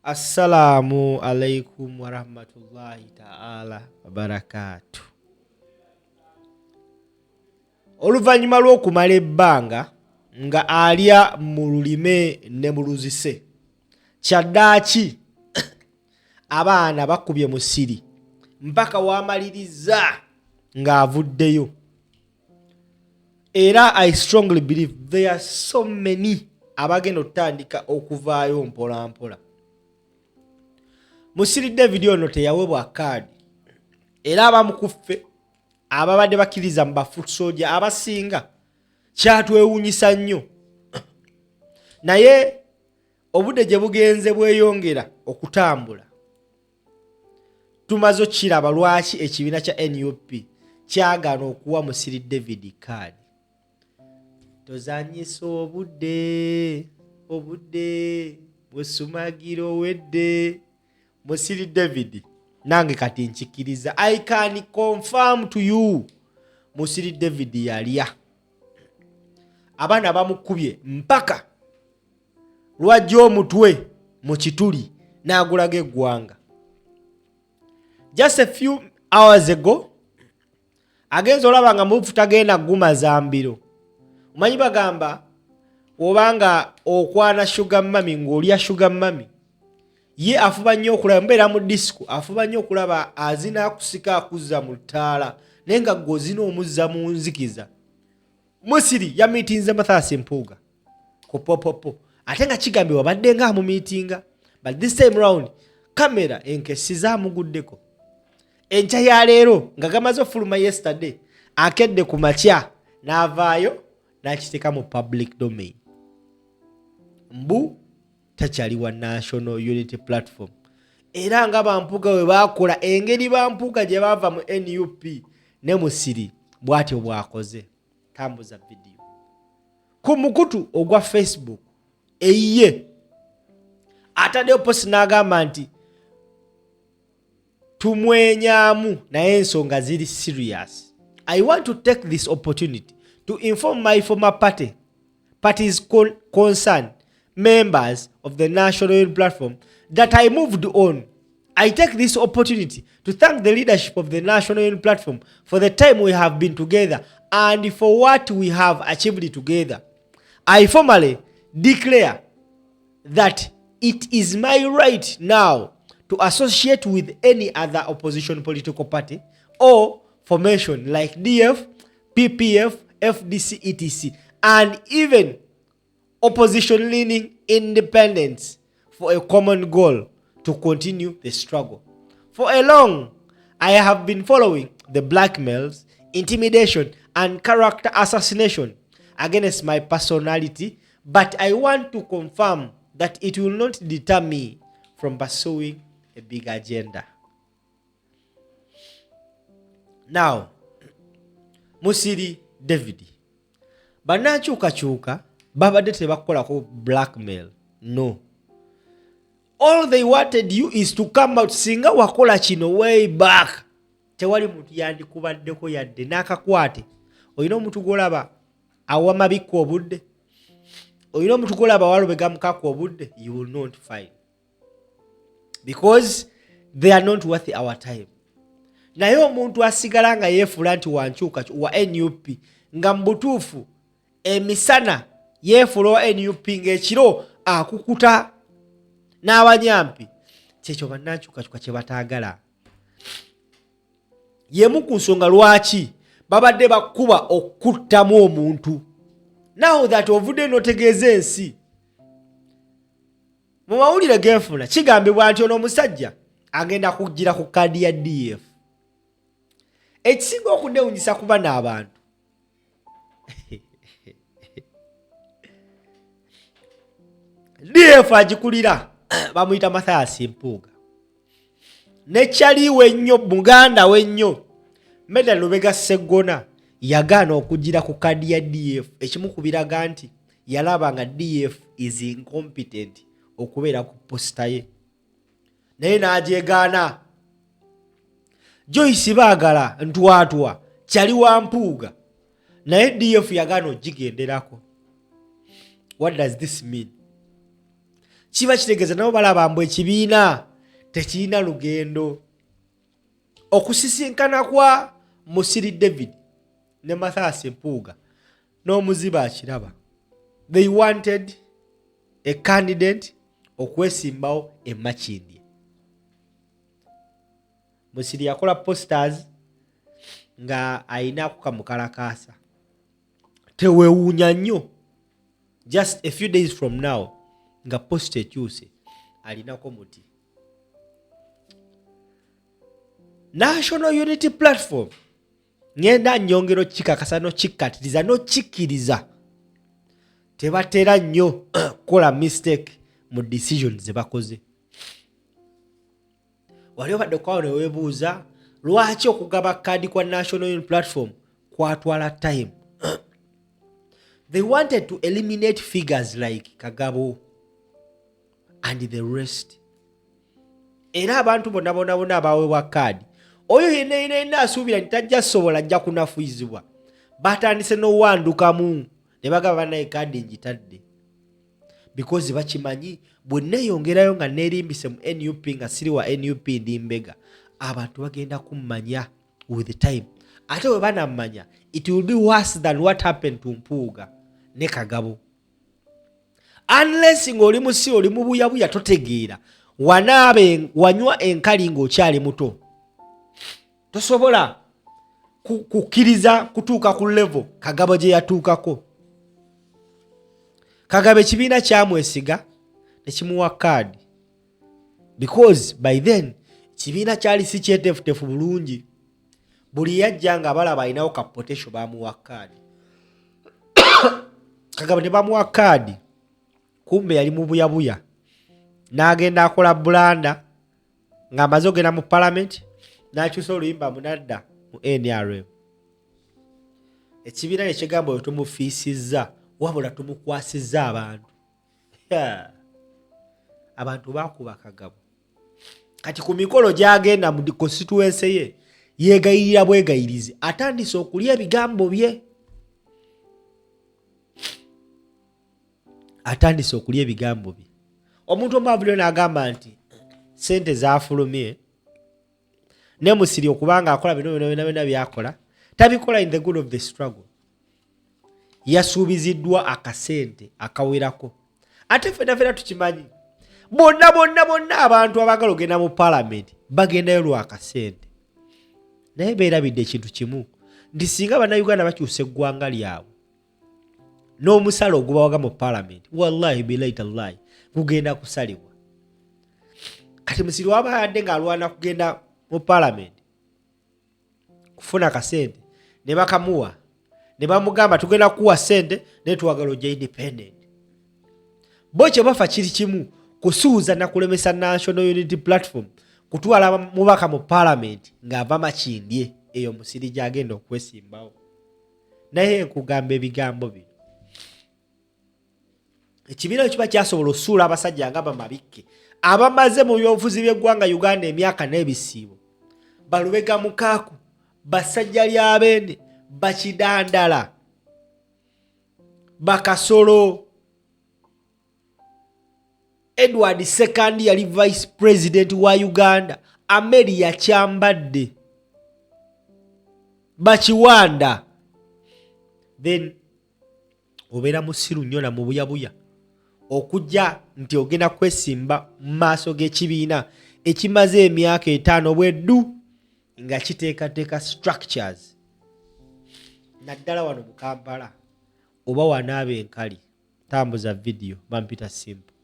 Assalamu alaikum wa rahmatullahi ta'ala wa barakatuh. Oluvannyuma lw'okumala ebbanga nga alya mu lulime ne mu luzise, kyaddaaki abaana bakubye Musiri mpaka w'amaliriza ng'avuddeyo. Era I strongly believe there are so many abagenda otandika okuvaayo mpola mpola. Musiri David ono teyaweebwa kaadi, era abamu ku ffe ababadde bakkiriza mu bafusoja abasinga kyatwewuunyisa nnyo. Naye obudde gye bugenze bweyongera okutambula, tumaze okiraba lwaki ekibiina kya NUP kyagaana okuwa Musiri David kaadi. Tozanyisa obudde bwesumagira owedde. Musiri David nange kati nkikkiriza, I can confirm to you, Musiri David yalya. Abaana bamukubye mpaka lwajja omutwe mu kituli n'agulaga eggwanga. Just a few hours ago agenza olaba nga mufu tagenda gumaza mbiro. Omanyi bagamba obanga okwana sugar mami ng'olya sugar mami, ye afuba nnyo okulaba mbeera mu disco, afuba nnyo okulaba azina akusika akuzza mu ttaala naye nga gw'ozina omuzza mu nzikiza. Musiri yamiitinze Mathias Mpuuga ku popopo, ate nga kigambye wabadde nga amumiitinga, but this time round kamera enkesi zaamuguddeko. Enkya ya leero nga gamaze ofuluma yesterday, akedde ku makya n'avaayo n'akiteeka mu public domain. Mbu takyali wa National Unity Platform. Era nga Bampuuga we baakola engeri Bampuuga gye baava mu NUP ne Musiri bw'atyo bw'akoze. Tambuza video ku mukutu ogwa Facebook eyiye ataddeyo post n'agamba nti tumwenyaamu naye ensonga ziri serious. I want to take this opportunity to inform my former party's concerned members of the National Unity Platform that I moved on. I take this opportunity to thank the leadership of the National Unity Platform for the time we have been together and for what we have achieved together. I formally declare that it is my right now to associate with any other opposition political party or formation like DF, PPF, FDC, etc. and even opposition-leaning independents for a common goal to continue the struggle. For a long, I have been following the blackmails, intimidation, and character assassination against my personality, but I want to confirm that it will not deter me from pursuing a big agenda. Now, Musiri David banakyukakyuka babadde tebakolako blackmail. No. All they wanted you is to come out singa wakola kino way back. Tewali muntu yandikubaddeko yadde n'akakwate. Oyina omuntu gw'olaba awa mabikku obudde, oyina omuntu gw'olaba walobega mukakku obudde, you will not find. Because they are not worth our time. Naye omuntu asigala nga yeefula nti wankyuka wa NUP nga mbutuufu emisana yeefula wa NUP ng'ekiro akukuta n'abanyampi, kyekyo bannankyukakyuka kye bataagala. Yemu ku nsonga lwaki babadde bakuba okuttamu omuntu. Now that ovudde n'otegeeza ensi, mu mawulire genfuna kigambibwa nti ono omusajja agenda kujjira ku kaadi ya DF. Ekisinga okunnewunyisa kuba n'abantu DF agikulira bamuyita Mathias Mpuuga. Nekyaliwe ennyo muganda we nnyo Medal Lubega Segona yagaana okujjira ku kaadi ya DF. Ekimu ku biraga nti yalaba nga DF is incompetent okubeera ku posita ye, naye n'agyegaana. Joyce baagala ntwatwa kyali wa Mpuuga naye DF yagaana ogigenderako. What does this mean? kiba kitegeeza nabo balaba mbu ekibiina tekirina lugendo. Okusisinkana kwa Musiri David ne Mathias Mpuuga n'omuziba akiraba. They wanted a candidate okwesimbawo e Makindye. Musiri yakola posters nga ayina kukamukalakasa. Teweewuunya nnyo. Just a few days from now nga post ekyuse alinako muti. National Unity Platform ngenda nyongero kikakasa no kikkatiriza no kikkiriza tebatera nnyo kola mistake mu decisions ze bakoze. Wali obadde kwawo ne weebuuza lwaki okugaba kadi kwa National Unity Platform kwatwala time. They wanted to eliminate figures like Kagabo and the rest. Era abantu bonna abaweebwa kadi oyo yenna asuubira nti tajja sobola ajja kunafuizibwa batandise n'owandukamu ne bagaba naye kadi njitadde because bakimanyi bwe neeyongerayo nga neerimbise mu NUP nga siri wa NUP ndi mbega abantu bagenda kummanya with the time. Ate bwe banammanya it will be worse than what happened to Mpuuga ne Kagabo. Unless ng'oli musi oli mu buyabuya totegeera wanaabe wanywa enkali ng'okyali muto tosobola kukkiriza kutuuka ku level Kagabo gye yatuukako. Kagabo ekibiina kyamwesiga ne kimuwa kaadi because by then kibiina kyali si kyeteefuteefu bulungi. Buli yajja nga balaba alinawo ka potential bamuwa kaadi. Kagabo ne bamuwa kaadi kumbe yali mu buyabuya n'agenda akola bulanda ng'amaze ogenda mu parliament n'akyusa oluyimba munadda mu NRM. Ekibiina ne kigamba oyo tumufiisizza wabula tumukwasizza abantu. Abantu baakuba Kagabo. Kati ku mikolo gy'agenda mu constituency ye yeegayirira bwegayirizi atandise okulya ebigambo bye. Omuntu omwavuliro n'agamba nti sente zaafulumye ne Musiri okubanga akola bino byonna byakola tabikola in the good of the struggle. Yasuubiziddwa akasente akawerako. Ate ffenna tukimanyi bonna abantu abagala ogenda mu parliament bagendayo lwa akasente. Naye beerabidde ekintu kimu nti singa bannayuganda bakyusa eggwanga lyabwe n'omusala ogubawaga mu parliament wallahi billahi tallahi gugenda kusalibwa. Kati Musiri waba yadde ng'alwana kugenda mu parliament kufuna akasente ne bakamuwa ne bamugamba tugenda kuwa sente naye twagala ojja independent. Bo kye bafa kiri kimu kusuuza na kulemesa National Unity Platform kutwala mubaka mu parliament ng'ava Makindye eyo Musiri gy'agenda okwesimbawo. Naye nkugamba ebigambo bino ekibiina kiba kyasobola osuula abasajja nga Bamabikke abamaze mu byobufuzi by'eggwanga Uganda emyaka n'ebisiibo. Balubega Mukaaku, Basajja ly'Abende, Bakidandala, Bakasolo, Edward II yali vice president wa Uganda, Ameri yakyambadde, Bakiwanda. Then obeera musiru nnyo na mu buyabuya okujja nti ogenda kwesimba mu maaso g'ekibiina ekimaze emyaka 5 bweddu nga kiteekateeka structures naddala wano mu Kampala oba wanaabe enkali tambuza video bampita simple.